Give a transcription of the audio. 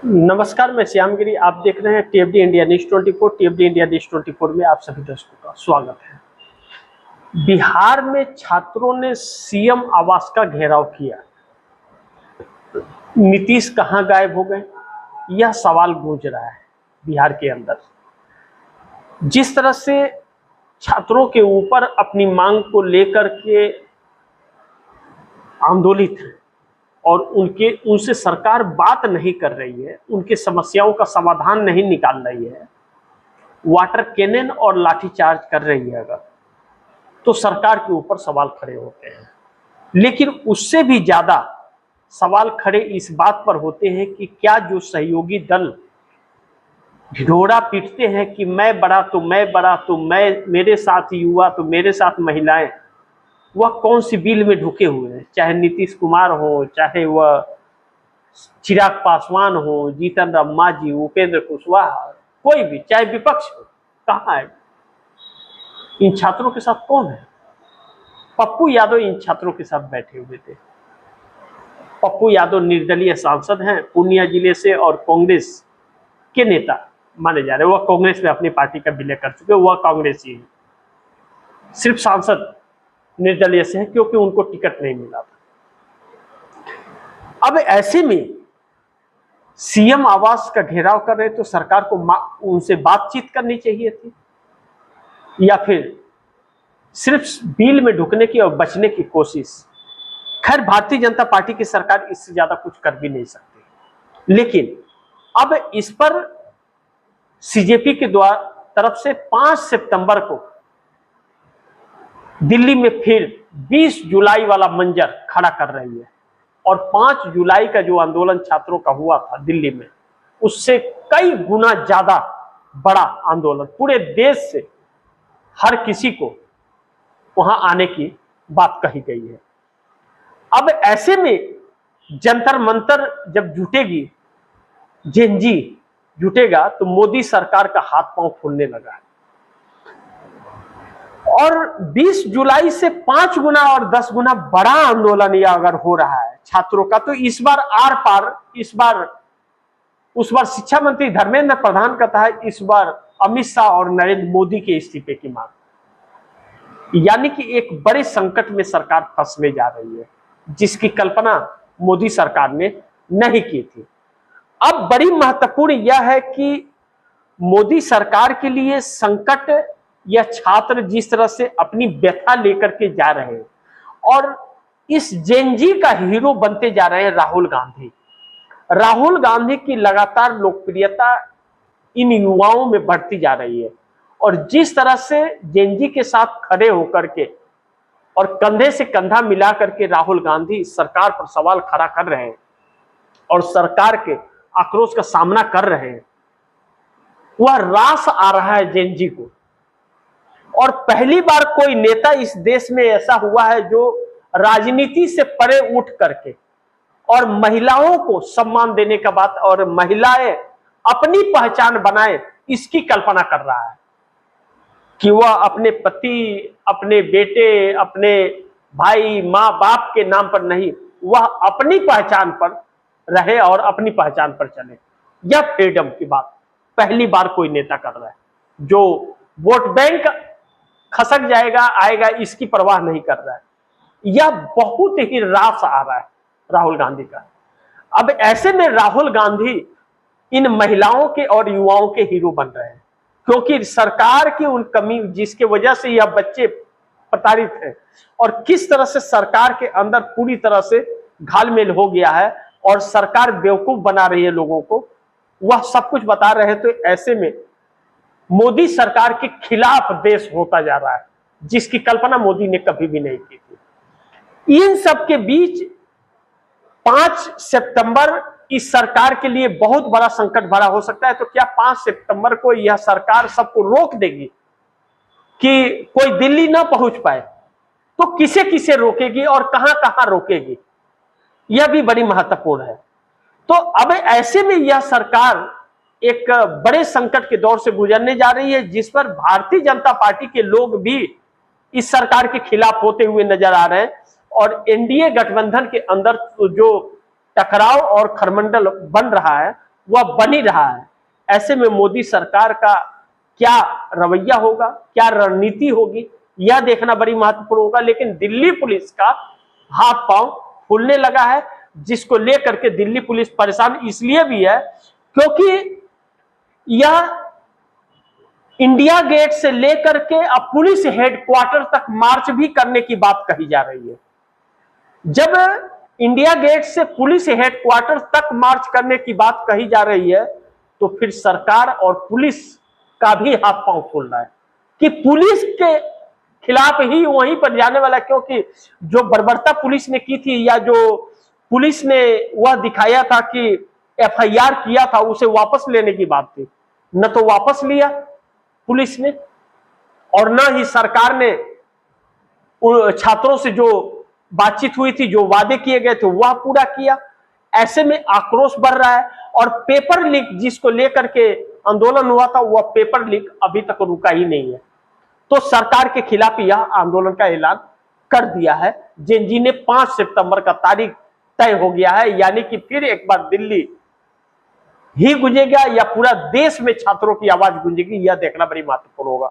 नमस्कार, मैं श्यामगिरी। आप देख रहे हैं टीएफडी इंडिया न्यूज 24। टीएफडी इंडिया न्यूज 24 में आप सभी दर्शकों का स्वागत है। बिहार में छात्रों ने सीएम आवास का घेराव किया। नीतीश कहां गायब हो गए, यह सवाल गूंज रहा है बिहार के अंदर। जिस तरह से छात्रों के ऊपर अपनी मांग को लेकर के आंदोलित है और उनसे सरकार बात नहीं कर रही है, उनकी समस्याओं का समाधान नहीं निकाल रही है, वाटर कैनन और लाठीचार्ज कर रही है अगर, तो सरकार के ऊपर सवाल खड़े होते हैं। लेकिन उससे भी ज्यादा सवाल खड़े इस बात पर होते हैं कि क्या जो सहयोगी दल ढिढोरा पीटते हैं कि मैं बड़ा तो मैं बड़ा तो मैं, मेरे साथ युवा तो मेरे साथ महिलाएं, वह कौन सी बिल में ढुके हुए हैं। चाहे नीतीश कुमार हो, चाहे वह चिराग पासवान हो, जीतन राम मांझी, उपेंद्र कुशवाहा, कोई भी, चाहे विपक्ष हो, कहाँ है? इन छात्रों के साथ कौन है? पप्पू यादव इन छात्रों के साथ बैठे हुए थे। पप्पू यादव निर्दलीय सांसद हैं पूर्णिया जिले से और कांग्रेस के नेता माने जा रहे हैं। वह कांग्रेस में अपनी पार्टी का विलय कर चुके, वह कांग्रेसी है, सिर्फ सांसद निर्दलीय से है क्योंकि उनको टिकट नहीं मिला था। अब ऐसे में सीएम आवास का घेराव कर रहे तो सरकार को उनसे बातचीत करनी चाहिए थी, या फिर सिर्फ बिल में ढुकने की और बचने की कोशिश। खैर, भारतीय जनता पार्टी की सरकार इससे ज्यादा कुछ कर भी नहीं सकती। लेकिन अब इस पर सीजेपी के द्वारा तरफ से 5 सितंबर को दिल्ली में फिर 20 जुलाई वाला मंजर खड़ा कर रही है। और 5 जुलाई का जो आंदोलन छात्रों का हुआ था दिल्ली में, उससे कई गुना ज्यादा बड़ा आंदोलन, पूरे देश से हर किसी को वहां आने की बात कही गई है। अब ऐसे में जंतर मंतर जब जुटेगी, जेनजी जुटेगा, तो मोदी सरकार का हाथ पांव फूलने लगा है। और 20 जुलाई से 5 गुना और 10 गुना बड़ा आंदोलन यह अगर हो रहा है छात्रों का, तो इस बार आर पार, इस बार उस बार शिक्षा मंत्री धर्मेंद्र प्रधान का था, इस बार अमित शाह और नरेंद्र मोदी के इस्तीफे की मांग। यानी कि एक बड़े संकट में सरकार फंसने जा रही है, जिसकी कल्पना मोदी सरकार ने नहीं की थी। अब बड़ी महत्वपूर्ण यह है कि मोदी सरकार के लिए संकट या छात्र जिस तरह से अपनी व्यथा लेकर के जा रहे हैं, और इस जेनजी का हीरो बनते जा रहे हैं राहुल गांधी। राहुल गांधी की लगातार लोकप्रियता इन युवाओं में बढ़ती जा रही है, और जिस तरह से जेनजी के साथ खड़े होकर के और कंधे से कंधा मिला करके राहुल गांधी सरकार पर सवाल खड़ा कर रहे हैं और सरकार के आक्रोश का सामना कर रहे हैं, वह रास आ रहा है जेनजी को। और पहली बार कोई नेता इस देश में ऐसा हुआ है जो राजनीति से परे उठ करके और महिलाओं को सम्मान देने का बात, और महिलाएं अपनी पहचान बनाए, इसकी कल्पना कर रहा है कि वह अपने पति, अपने बेटे, अपने भाई, माँ बाप के नाम पर नहीं, वह अपनी पहचान पर रहे और अपनी पहचान पर चले। यह फ्रीडम की बात पहली बार कोई नेता कर रहा है, जो वोट बैंक खसक जाएगा आएगा इसकी परवाह नहीं कर रहा है। यह बहुत ही रास आ रहा है राहुल गांधी का। अब ऐसे में राहुल गांधी इन महिलाओं के और युवाओं के हीरो बन रहे हैं, क्योंकि सरकार की उन कमी जिसके वजह से यह बच्चे प्रताड़ित हैं, और किस तरह से सरकार के अंदर पूरी तरह से घालमेल हो गया है और सरकार बेवकूफ बना रही है लोगों को, वह सब कुछ बता रहे हैं। तो ऐसे में मोदी सरकार के खिलाफ देश होता जा रहा है, जिसकी कल्पना मोदी ने कभी भी नहीं की थी। इन सब के बीच 5 सितंबर इस सरकार के लिए बहुत बड़ा संकट भरा हो सकता है। तो क्या 5 सितंबर को यह सरकार सबको रोक देगी कि कोई दिल्ली ना पहुंच पाए? तो किसे किसे रोकेगी और कहां कहां रोकेगी, यह भी बड़ी महत्वपूर्ण है। तो अब ऐसे में यह सरकार एक बड़े संकट के दौर से गुजरने जा रही है, जिस पर भारतीय जनता पार्टी के लोग भी इस सरकार के खिलाफ होते हुए नजर आ रहे हैं। और एनडीए गठबंधन के अंदर जो टकराव और खरमंडल बन रहा है, वह बनी रहा है। ऐसे में मोदी सरकार का क्या रवैया होगा, क्या रणनीति होगी, यह देखना बड़ी महत्वपूर्ण होगा। लेकिन दिल्ली पुलिस का हाथ पांव फूलने लगा है, जिसको लेकर के दिल्ली पुलिस परेशान इसलिए भी है क्योंकि यह इंडिया गेट से लेकर के अब पुलिस हेडक्वार्टर तक मार्च भी करने की बात कही जा रही है। जब इंडिया गेट से पुलिस हेडक्वार्टर तक मार्च करने की बात कही जा रही है तो फिर सरकार और पुलिस का भी हाथ पांव फूल रहा है कि पुलिस के खिलाफ ही वहीं पर जाने वाला, क्योंकि जो बर्बरता पुलिस ने की थी या जो पुलिस ने वह दिखाया था कि एफआईआर किया था उसे वापस लेने की बात थी, न तो वापस लिया पुलिस ने और न ही सरकार ने छात्रों से जो बातचीत हुई थी, जो वादे किए गए थे वह पूरा किया। ऐसे में आक्रोश बढ़ रहा है और पेपर लीक जिसको लेकर के आंदोलन हुआ था वह पेपर लीक अभी तक रुका ही नहीं है। तो सरकार के खिलाफ यह आंदोलन का ऐलान कर दिया है, जिन्हें 5 सितंबर का तारीख तय हो गया है। यानी कि फिर एक बार दिल्ली ही गूंजेगा या पूरा देश में छात्रों की आवाज गूंजेगी, यह देखना बड़ी महत्वपूर्ण होगा।